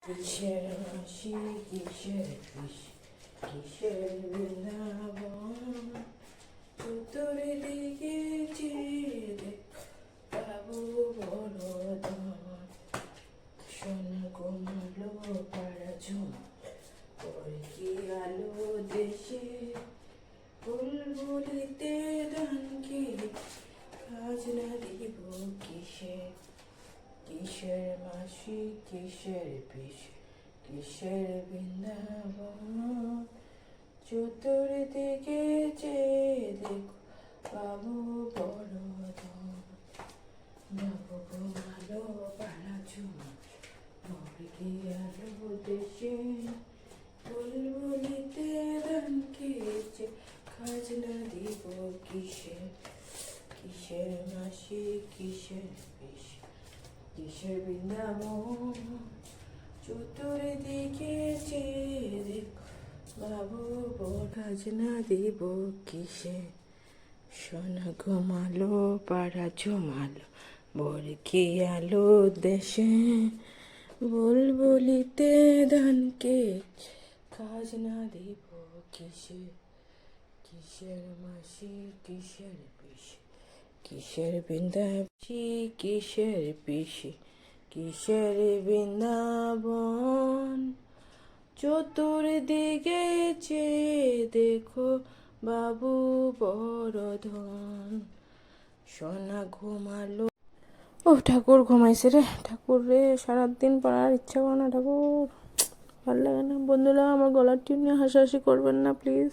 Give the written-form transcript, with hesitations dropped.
কিসের হাসি কিসের খুশি কিসের বৃন্দাবন তোর দিকে চেয়ে বাবু বড় শোন কোমলো পাড়া ঝুমা ওর কি আলো দেশে বুলবুলিতে ডানকে খাজনা দিব কিসের কিসের মাসি কিসের পিস কিসের বৃন্দাবন চতুর্দিকে চেয়ে দেখো বাবু বড় বাবু ঘুমালো পাড়া ঝুমা মুরগি আলো দেশে বুলবুলিতে ধান খেয়েছে খাজনা দিব কিসের কিসের মাসি কিসের পিস কিসের বৃন্দাবন চতুর্দিকে চেয়ে দেখো বাবু খাজনা দিব কিসে সোনা ঘুমালো পাড়া জমালো বরকি আলো দেশে বুলবুলিতে ধানকে খাজনা দিব কিসে কিসের মাসি কিসের পিসি কিসের বৃন্দাবী কিসের পিসি কিসের বৃন্দাবন চতুর্দিকে চেয়ে দেখো বাবু বড় ধন সোনা ঘুমালো ও ঠাকুর ঘুমাইছে রে ঠাকুর রে সারাদিন পড়ার ইচ্ছা করে না ঠাকুর ভালো লাগে না বন্ধুরা আমার গলার টিউন নিয়ে হাসাহাসি করবেন না প্লিজ।